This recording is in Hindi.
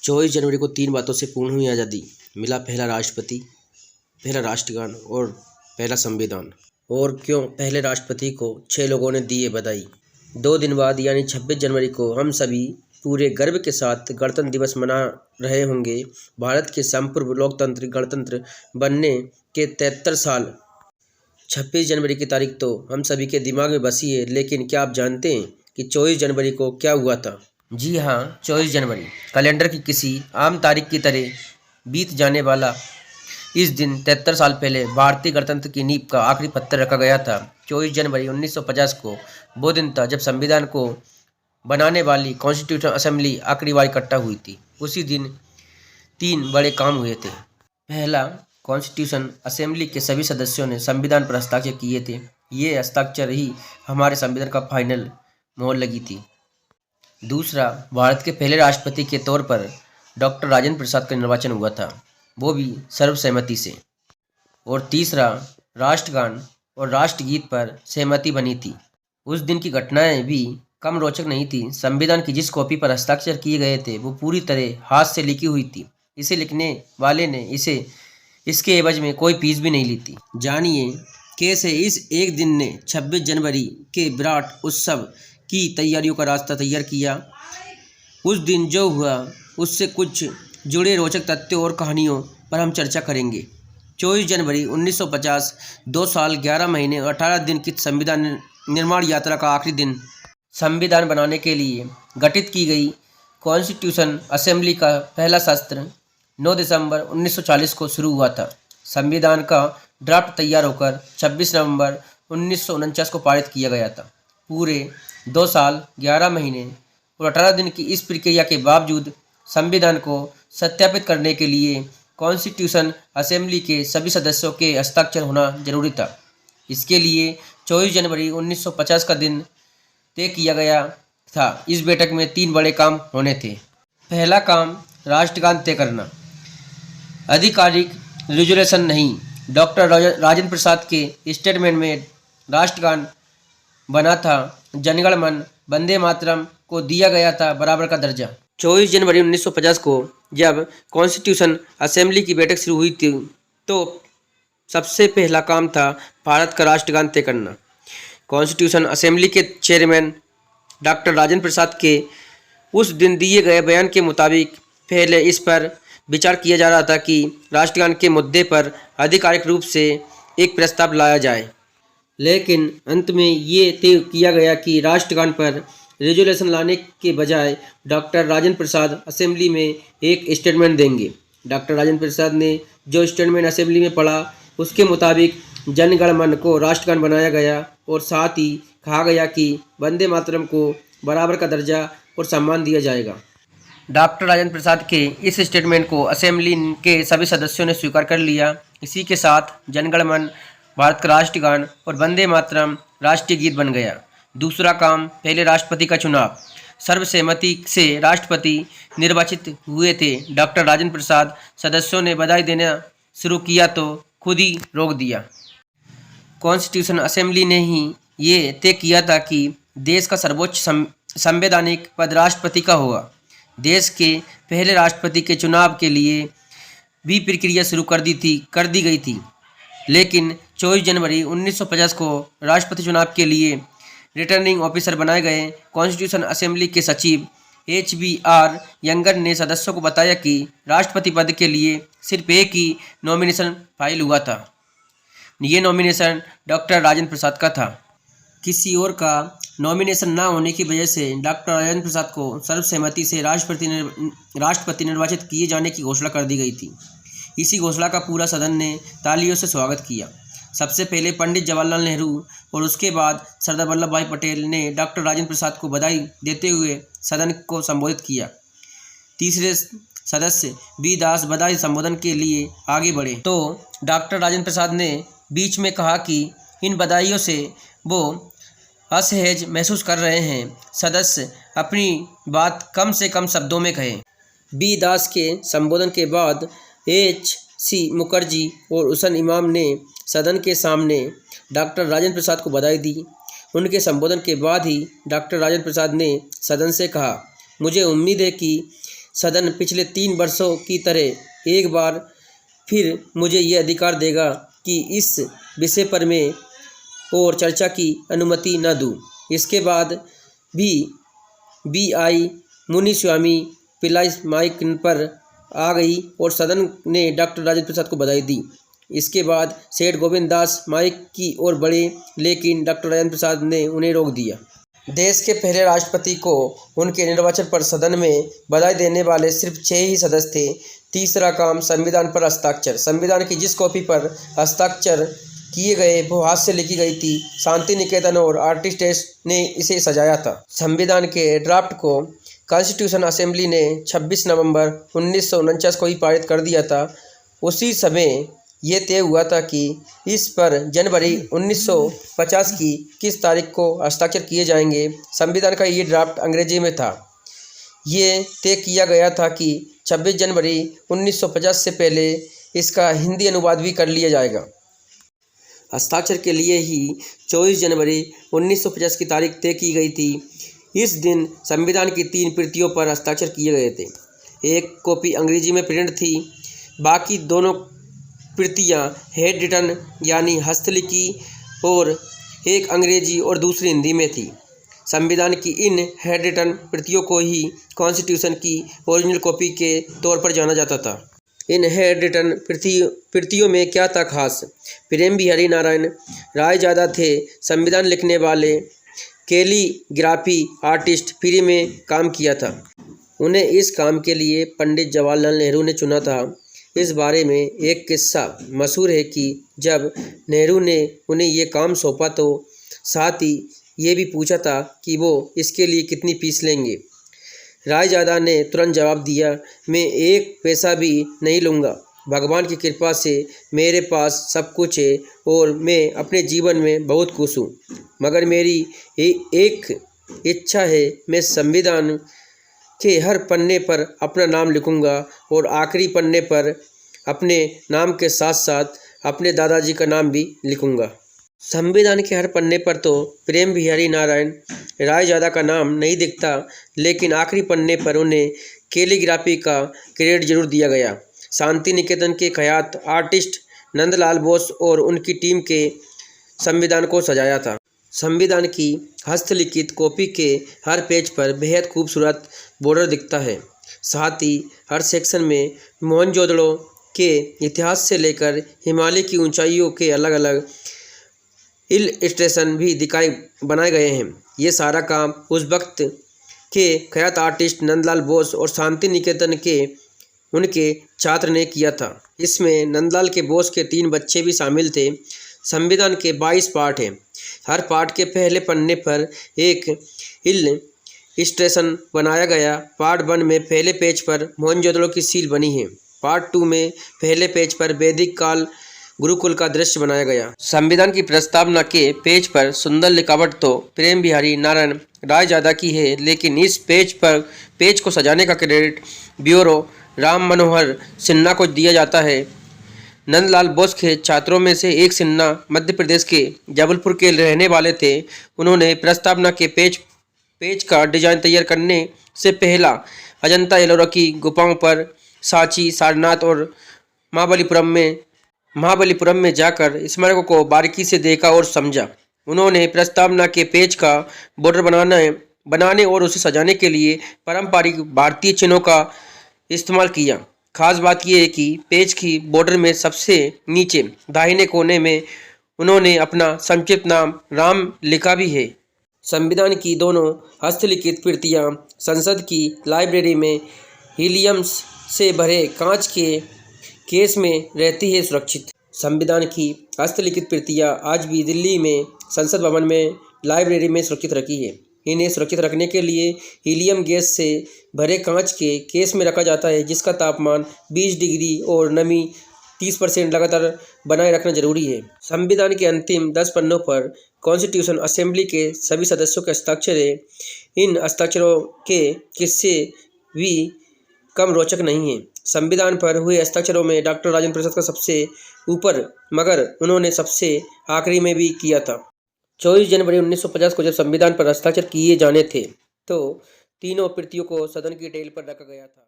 24 जनवरी को 3 बातों से पूर्ण हुई आज़ादी। मिला पहला राष्ट्रपति, पहला राष्ट्रगान और पहला संविधान। और क्यों पहले राष्ट्रपति को 6 लोगों ने दी है बधाई। 2 दिन बाद यानी 26 जनवरी को हम सभी पूरे गर्व के साथ गणतंत्र दिवस मना रहे होंगे। भारत के संपूर्ण लोकतंत्र गणतंत्र बनने के 73 साल। 26 जनवरी की तारीख तो हम सभी के दिमाग में बसी है, लेकिन क्या आप जानते हैं कि 24 जनवरी को क्या हुआ था? जी हाँ, 24 जनवरी कैलेंडर की किसी आम तारीख की तरह बीत जाने वाला इस दिन 73 साल पहले भारतीय गणतंत्र की नींव का आखिरी पत्थर रखा गया था। 24 जनवरी 1950 को वो दिन था जब संविधान को बनाने वाली कॉन्स्टिट्यूशन असेंबली आखिरी बार इकट्ठा हुई थी। उसी दिन 3 बड़े काम हुए थे। पहला, कॉन्स्टिट्यूशन असेंबली के सभी सदस्यों ने संविधान पर हस्ताक्षर किए थे। ये हस्ताक्षर ही हमारे संविधान का फाइनल मोहर लगी थी। दूसरा, भारत के पहले राष्ट्रपति के तौर पर डॉक्टर राजेंद्र प्रसाद का निर्वाचन हुआ था, वो भी सर्वसहमति से। और तीसरा, राष्ट्रगान और राष्ट्रगीत पर सहमति बनी थी। उस दिन की घटनाएं भी कम रोचक नहीं थी। संविधान की जिस कॉपी पर हस्ताक्षर किए गए थे वो पूरी तरह हाथ से लिखी हुई थी। इसे लिखने वाले ने इसके एवज में कोई फीस भी नहीं ली थी। जानिए कैसे इस एक दिन ने 26 जनवरी के विराट उत्सव की तैयारियों का रास्ता तैयार किया। उस दिन जो हुआ उससे कुछ जुड़े रोचक तथ्यों और कहानियों पर हम चर्चा करेंगे। 24 जनवरी 1950 2 साल 11 महीने और 18 दिन की संविधान निर्माण यात्रा का आखिरी दिन। संविधान बनाने के लिए गठित की गई कॉन्स्टिट्यूशन असेंबली का पहला सत्र 9 दिसंबर 1940 को शुरू हुआ था। संविधान का ड्राफ्ट तैयार होकर 26 नवंबर 1949 को पारित किया गया था। पूरे 2 साल 11 महीने और 18 दिन की इस प्रक्रिया के बावजूद संविधान को सत्यापित करने के लिए कॉन्स्टिट्यूशन असेंबली के सभी सदस्यों के हस्ताक्षर होना जरूरी था। इसके लिए 24 जनवरी 1950 का दिन तय किया गया था। इस बैठक में 3 बड़े काम होने थे। पहला काम, राष्ट्रगान तय करना। आधिकारिक रेजोल्यूशन नहीं, डॉक्टर राजेंद्र प्रसाद के स्टेटमेंट में राष्ट्रगान बना था। जनगण मन वंदे मातरम को दिया गया था बराबर का दर्जा। 24 जनवरी 1950 को जब कॉन्स्टिट्यूशन असेंबली की बैठक शुरू हुई थी तो सबसे पहला काम था भारत का राष्ट्रगान तय करना। कॉन्स्टिट्यूशन असेंबली के चेयरमैन डॉक्टर राजेंद्र प्रसाद के उस दिन दिए गए बयान के मुताबिक पहले इस पर विचार किया जा रहा था कि राष्ट्रगान के मुद्दे पर आधिकारिक रूप से एक प्रस्ताव लाया जाए, लेकिन अंत में ये तय किया गया कि राष्ट्रगान पर रेजोल्यूशन लाने के बजाय डॉक्टर राजेंद्र प्रसाद असेंबली में एक स्टेटमेंट देंगे। डॉक्टर राजेंद्र प्रसाद ने जो स्टेटमेंट असेंबली में पढ़ा उसके मुताबिक जनगण मन को राष्ट्रगान बनाया गया और साथ ही कहा गया कि वंदे मातरम को बराबर का दर्जा और सम्मान दिया जाएगा। डॉक्टर राजेंद्र प्रसाद के इस स्टेटमेंट को असेंबली के सभी सदस्यों ने स्वीकार कर लिया। इसी के साथ जनगण मन, भारत का राष्ट्रगान और वंदे मातरम राष्ट्रीय गीत बन गया। दूसरा काम, पहले राष्ट्रपति का चुनाव। सर्वसहमति से राष्ट्रपति निर्वाचित हुए थे। डॉक्टर राजेंद्र प्रसाद सदस्यों ने बधाई देना शुरू किया तो खुद ही रोक दिया। कॉन्स्टिट्यूशन असेंबली ने ही ये तय किया था कि देश का सर्वोच्च संवैधानिक पद राष्ट्रपति का होगा। देश के पहले राष्ट्रपति के चुनाव के लिए भी प्रक्रिया शुरू कर दी गई थी, लेकिन 24 जनवरी 1950 को राष्ट्रपति चुनाव के लिए रिटर्निंग ऑफिसर बनाए गए। कॉन्स्टिट्यूशन असेंबली के सचिव HBR यंगर ने सदस्यों को बताया कि राष्ट्रपति पद के लिए सिर्फ एक ही नॉमिनेशन फाइल हुआ था। ये नॉमिनेशन डॉक्टर राजेंद्र प्रसाद का था। किसी और का नॉमिनेशन ना होने की वजह से डॉक्टर राजेंद्र प्रसाद को सर्वसहमति से राष्ट्रपति निर्वाचित किए जाने की घोषणा कर दी गई थी। इसी घोषणा का पूरा सदन ने तालियों से स्वागत किया। सबसे पहले पंडित जवाहरलाल नेहरू और उसके बाद सरदार वल्लभ भाई पटेल ने डॉक्टर राजेंद्र प्रसाद को बधाई देते हुए सदन को संबोधित किया। तीसरे सदस्य बी दास बधाई संबोधन के लिए आगे बढ़े तो डॉक्टर राजेंद्र प्रसाद ने बीच में कहा कि इन बधाइयों से वो असहज महसूस कर रहे हैं। सदस्य अपनी बात कम से कम शब्दों में कहे। बी दास के संबोधन के बाद HC मुखर्जी और हुसैन इमाम ने सदन के सामने डॉक्टर राजेंद्र प्रसाद को बधाई दी। उनके संबोधन के बाद ही डॉक्टर राजेंद्र प्रसाद ने सदन से कहा, मुझे उम्मीद है कि सदन पिछले 3 वर्षों की तरह एक बार फिर मुझे ये अधिकार देगा कि इस विषय पर मैं और चर्चा की अनुमति न दूं। इसके बाद भी BI मुनिस्वामी पिल्लाई माइक पर आ गई और सदन ने डॉक्टर राजेंद्र प्रसाद को बधाई दी। इसके बाद सेठ गोविंद दास माइक की ओर बढ़े, लेकिन डॉक्टर राजेंद्र प्रसाद ने उन्हें रोक दिया। देश के पहले राष्ट्रपति को उनके निर्वाचन पर सदन में बधाई देने वाले सिर्फ 6 ही सदस्य थे। तीसरा काम, संविधान पर हस्ताक्षर। संविधान की जिस कॉपी पर हस्ताक्षर किए गए वो हाथ से लिखी गई थी। शांति निकेतन और आर्टिस्ट्स ने इसे सजाया था। संविधान के ड्राफ्ट को कॉन्स्टिट्यूशन असेंबली ने 26 नवंबर 1949 को ही पारित कर दिया था। उसी समय ये तय हुआ था कि इस पर जनवरी 1950 की किस तारीख को हस्ताक्षर किए जाएंगे। संविधान का ये ड्राफ्ट अंग्रेजी में था। ये तय किया गया था कि 26 जनवरी 1950 से पहले इसका हिंदी अनुवाद भी कर लिया जाएगा। हस्ताक्षर के लिए ही 24 जनवरी 1950 की तारीख तय की गई थी। इस दिन संविधान की 3 प्रतियों पर हस्ताक्षर किए गए थे। एक कॉपी अंग्रेजी में प्रिंट थी, बाकी दोनों प्रतियां हैंड रिटन यानी हस्तलिखी और एक अंग्रेजी और दूसरी हिंदी में थी। संविधान की इन हैंड रिटन प्रतियों को ही कॉन्स्टिट्यूशन की ओरिजिनल कॉपी के तौर पर जाना जाता था। इन हैंड रिटन प्रतियों में क्या था खास? प्रेम बिहारी नारायण रायजादा थे संविधान लिखने वाले। कैलीग्राफी आर्टिस्ट फ्री में काम किया था। उन्हें इस काम के लिए पंडित जवाहरलाल नेहरू ने चुना था। इस बारे में एक किस्सा मशहूर है कि जब नेहरू ने उन्हें ये काम सौंपा तो साथ ही ये भी पूछा था कि वो इसके लिए कितनी फीस लेंगे। रायजादा ने तुरंत जवाब दिया, मैं 1 पैसा भी नहीं लूँगा। भगवान की कृपा से मेरे पास सब कुछ है और मैं अपने जीवन में बहुत खुश हूँ, मगर मेरी एक इच्छा है, मैं संविधान के हर पन्ने पर अपना नाम लिखूंगा और आखिरी पन्ने पर अपने नाम के साथ साथ अपने दादाजी का नाम भी लिखूंगा। संविधान के हर पन्ने पर तो प्रेम बिहारी नारायण रायजादा का नाम नहीं दिखता, लेकिन आखिरी पन्ने पर उन्हें कैलीग्राफी का क्रेडिट जरूर दिया गया। शांति निकेतन के ख्यात आर्टिस्ट नंदलाल बोस और उनकी टीम के संविधान को सजाया था। संविधान की हस्तलिखित कॉपी के हर पेज पर बेहद खूबसूरत बॉर्डर दिखता है। साथ ही हर सेक्शन में मोहनजोदड़ो के इतिहास से लेकर हिमालय की ऊंचाइयों के अलग अलग इलस्ट्रेशन भी बनाए गए हैं। ये सारा काम उस वक्त के ख्यात आर्टिस्ट नंदलाल बोस और शांति निकेतन के उनके छात्र ने किया था। इसमें नंदलाल के बोस के 3 बच्चे भी शामिल थे। संविधान के 22 पार्ट हैं। हर पार्ट के पहले पन्ने पर एक इलस्ट्रेशन बनाया गया। पार्ट 1 में पहले पेज पर मोहनजोदड़ो की सील बनी है। पार्ट 2 में पहले पेज पर वैदिक काल गुरुकुल का दृश्य बनाया गया। संविधान की प्रस्तावना के पेज पर सुंदर लिखावट तो प्रेम बिहारी नारायण रायजादा की है, लेकिन इस पेज को सजाने का क्रेडिट ब्यूरो राम मनोहर सिन्हा को दिया जाता है। नंदलाल बोस के छात्रों में से एक सिन्हा मध्य प्रदेश के जबलपुर के रहने वाले थे। उन्होंने प्रस्तावना के पेज का डिजाइन तैयार करने से पहला अजंता एलोरा की गुफाओं पर सांची, सारनाथ और महाबलीपुरम में जाकर स्मारकों को बारीकी से देखा और समझा। उन्होंने प्रस्तावना के पेज का बॉर्डर बनाने और उसे सजाने के लिए पारंपरिक भारतीय चिन्हों का इस्तेमाल किया। खास बात यह है कि पेज की बॉर्डर में सबसे नीचे दाहिने कोने में उन्होंने अपना संक्षिप्त नाम राम लिखा भी है। संविधान की दोनों हस्तलिखित प्रतियां संसद की लाइब्रेरी में हीलियम से भरे कांच के केस में रहती है सुरक्षित। संविधान की हस्तलिखित प्रतियां आज भी दिल्ली में संसद भवन में लाइब्रेरी में सुरक्षित रखी है। इन्हें सुरक्षित रखने के लिए हीलियम गैस से भरे कांच के केस में रखा जाता है, जिसका तापमान 20 डिग्री और नमी 30% लगातार बनाए रखना जरूरी है। संविधान के अंतिम 10 पन्नों पर कॉन्स्टिट्यूशन असेंबली के सभी सदस्यों के हस्ताक्षर है। इन हस्ताक्षरों के किस्से भी कम रोचक नहीं हैं। संविधान पर हुए हस्ताक्षरों में डॉक्टर राजेंद्र प्रसाद का सबसे ऊपर, मगर उन्होंने सबसे आखिरी में भी किया था। 24 जनवरी 1950 को जब संविधान पर हस्ताक्षर किए जाने थे तो तीनों प्रतियों को सदन की टेल पर रखा गया था।